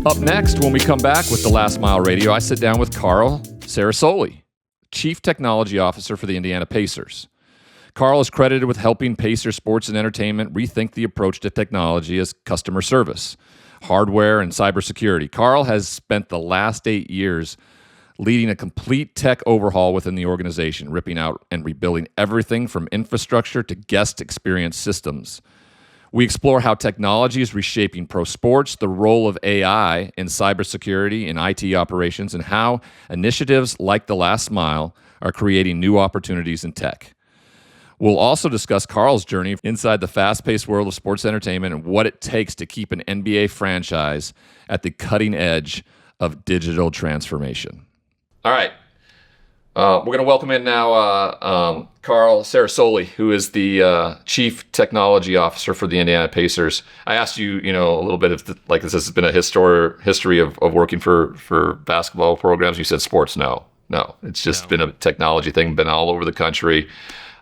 Up next, when we come back with the Last Mile Radio, I sit down with Carl Ceresoli, Chief Technology Officer for the Indiana Pacers. Carl is credited with helping Pacers Sports and Entertainment rethink the approach to technology as customer service, hardware, and cybersecurity. Carl has spent the last 8 years leading a complete tech overhaul within the organization, ripping out and rebuilding everything from infrastructure to guest experience systems. We explore how technology is reshaping pro sports, the role of AI in cybersecurity and IT operations, and how initiatives like the Last Mile are creating new opportunities in tech. We'll also discuss Carl's journey inside the fast-paced world of sports entertainment and what it takes to keep an NBA franchise at the cutting edge of digital transformation. All right. We're going to welcome in now Carl Ceresoli, who is the Chief Technology Officer for the Indiana Pacers. I asked you, a little bit of this has been a history of working for basketball programs. You said sports. No, it's just been a technology thing, been all over the country.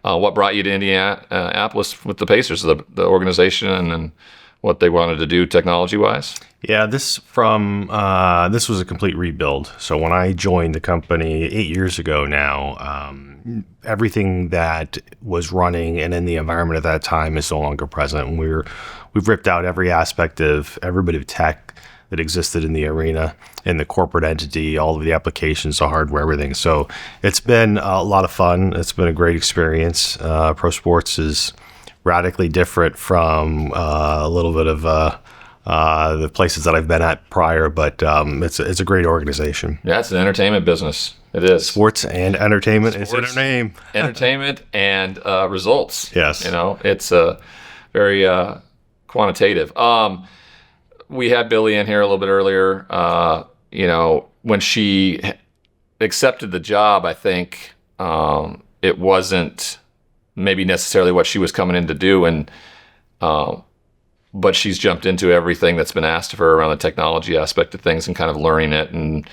What brought you to Indianapolis with the Pacers, the organization, and what they wanted to do technology-wise? Yeah, this was a complete rebuild. So when I joined the company 8 years ago now, everything that was running and in the environment at that time is no longer present. And we've ripped out every aspect of every bit of tech that existed in the arena, in the corporate entity, all of the applications, the hardware, everything. So it's been a lot of fun. It's been a great experience. Pro sports is radically different from a little bit of the places that I've been at prior, but it's a great organization. Yeah, it's an entertainment business. It is. Sports and entertainment is in our name. Entertainment and results. Yes. It's very quantitative. We had Billie in here a little bit earlier. When she accepted the job, I think it wasn't maybe necessarily what she was coming in to do, and but she's jumped into everything that's been asked of her around the technology aspect of things and kind of learning it. And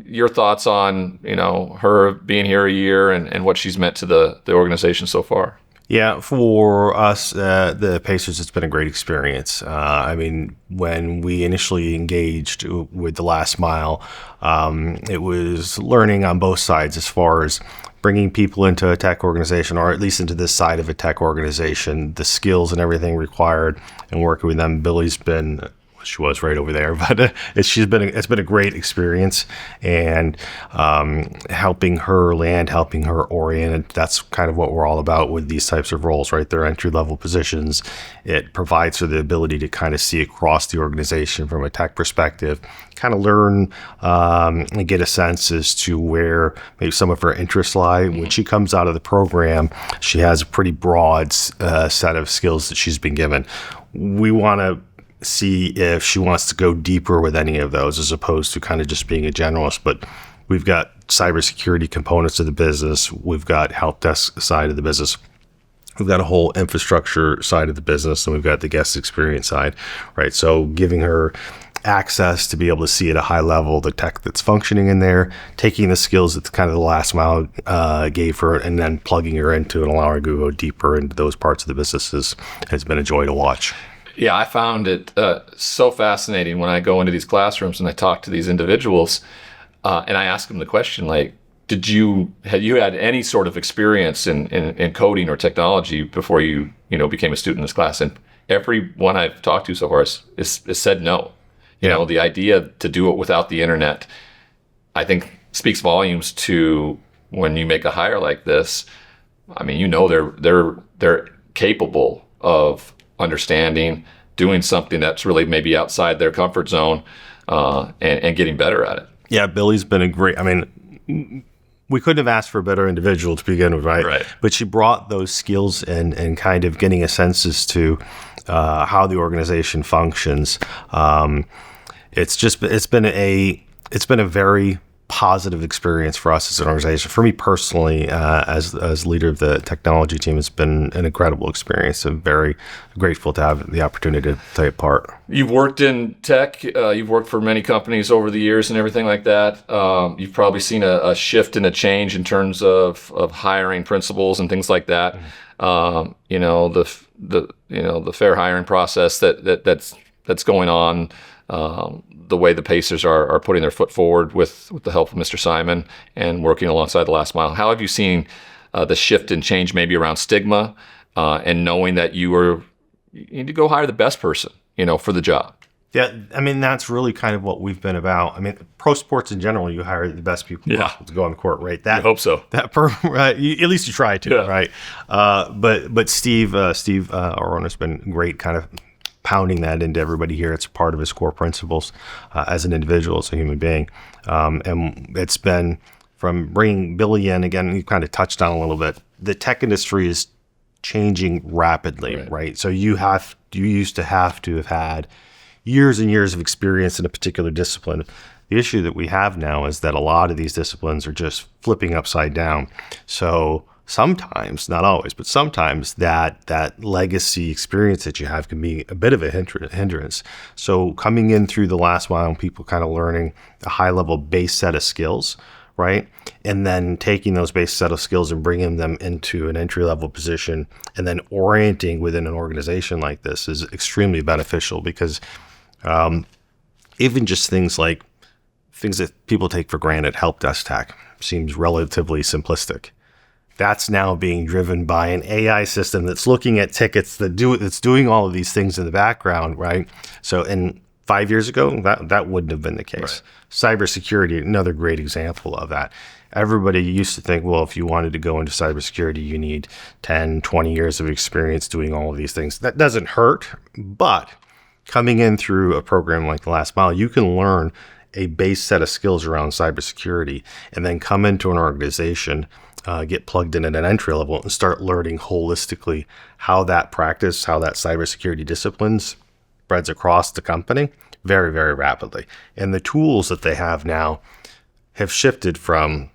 your thoughts on her being here a year and what she's meant to the organization so far? Yeah, for us, the Pacers, it's been a great experience. When we initially engaged with the Last Mile, it was learning on both sides as far as bringing people into a tech organization, or at least into this side of a tech organization, the skills and everything required, and working with them. Billie's been, she was right over there, but it's been a great experience, and helping her land, helping her orient, and that's kind of what we're all about with these types of roles, right? They're entry-level positions. It provides her the ability to kind of see across the organization from a tech perspective, kind of learn and get a sense as to where maybe some of her interests lie. When she comes out of the program, she has a pretty broad set of skills that she's been given. We want to see if she wants to go deeper with any of those, as opposed to kind of just being a generalist. But we've got cybersecurity components of the business. We've got help desk side of the business. We've got a whole infrastructure side of the business, and we've got the guest experience side, right? So giving her access to be able to see at a high level the tech that's functioning in there, taking the skills that kind of the Last Mile gave her, and then plugging her into and allowing her to go deeper into those parts of the businesses has been a joy to watch. Yeah, I found it so fascinating when I go into these classrooms and I talk to these individuals, and I ask them the question, like, had you had any sort of experience in coding or technology before you became a student in this class? And everyone I've talked to so far is said no. The idea to do it without the internet, I think, speaks volumes to when you make a hire like this. I mean, they're capable of understanding, doing something that's really maybe outside their comfort zone, and getting better at it. Yeah, Billie's been a great, we couldn't have asked for a better individual to begin with, right? Right. But she brought those skills in and kind of getting a sense as to how the organization functions. It's been a very positive experience for us as an organization. For me personally, as leader of the technology team, it's been an incredible experience. I'm very grateful to have the opportunity to take part. You've worked in tech. You've worked for many companies over the years and everything like that. You've probably seen a shift and a change in terms of hiring principles and things like that. The fair hiring process that's going on. the way the Pacers are putting their foot forward with the help of Mr. Simon and working alongside the last mile. How have you seen the shift and change maybe around stigma and knowing that you need to go hire the best person, for the job? Yeah, I mean, that's really kind of what we've been about. I mean, pro sports in general, you hire the best people possible to go on the court, right? I hope so. Right, at least you try to, Yeah. right? But Steve, our owner's been great, kind of pounding that into everybody here. It's part of his core principles as an individual, as a human being. And it's been from bringing Billie in, again, you kind of touched on a little bit, the tech industry is changing rapidly, right? So you used to have had years and years of experience in a particular discipline. The issue that we have now is that a lot of these disciplines are just flipping upside down. So sometimes, not always, but sometimes that legacy experience that you have can be a bit of a hindrance. So coming in through the last mile, people kind of learning a high level base set of skills, right? And then taking those base set of skills and bringing them into an entry level position and then orienting within an organization like this is extremely beneficial because even just things that people take for granted, help desk tech, seems relatively simplistic. That's now being driven by an AI system that's looking at tickets that's doing all of these things in the background, right? So, and 5 years ago, that wouldn't have been the case. Right. Cybersecurity, another great example of that. Everybody used to think, well, if you wanted to go into cybersecurity, you need 10, 20 years of experience doing all of these things. That doesn't hurt, but coming in through a program like the Last Mile, you can learn a base set of skills around cybersecurity and then come into an organization, get plugged in at an entry level and start learning holistically how that cybersecurity disciplines spreads across the company very, very rapidly. And the tools that they have now have shifted from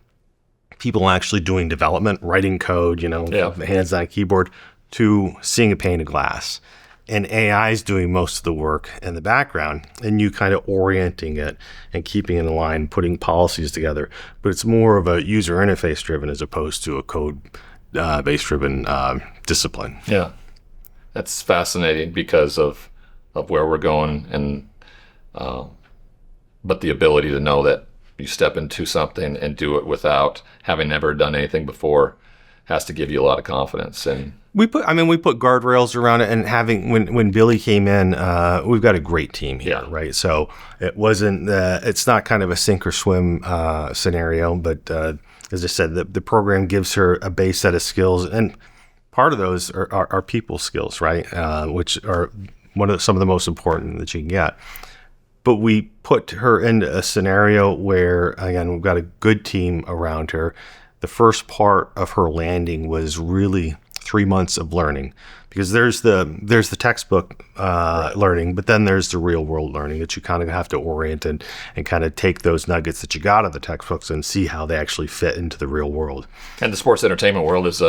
people actually doing development, writing code, hands on a keyboard, to seeing a pane of glass. And AI is doing most of the work in the background, and you kind of orienting it and keeping it in line, putting policies together. But it's more of a user interface driven as opposed to a code based driven discipline. Yeah, that's fascinating because of where we're going, and but the ability to know that you step into something and do it without having never done anything before has to give you a lot of confidence. And we put guardrails around it, and when Billie came in, we've got a great team here, right? So it's not kind of a sink or swim scenario, but as I said, the program gives her a base set of skills, and part of those are people skills, right? Which are some of the most important that you can get. But we put her into a scenario where, again, we've got a good team around her. The first part of her landing was really 3 months of learning, because there's the textbook learning, but then there's the real world learning that you kind of have to orient and kind of take those nuggets that you got out of the textbooks and see how they actually fit into the real world. And the sports entertainment world is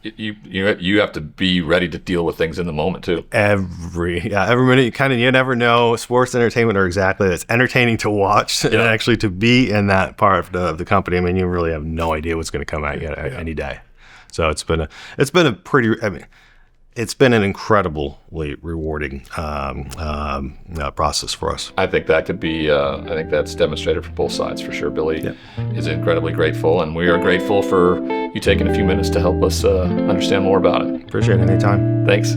you have to be ready to deal with things in the moment too. Every minute, you never know. Sports entertainment are exactly that. It's entertaining to watch and actually to be in that part of the company. I mean, you really have no idea what's going to come at you any day. So it's been an incredibly rewarding process for us. I think that could be. I think that's demonstrated for both sides for sure. Billie is incredibly grateful, and we are grateful for you taking a few minutes to help us understand more about it. Appreciate it. Anytime. Thanks.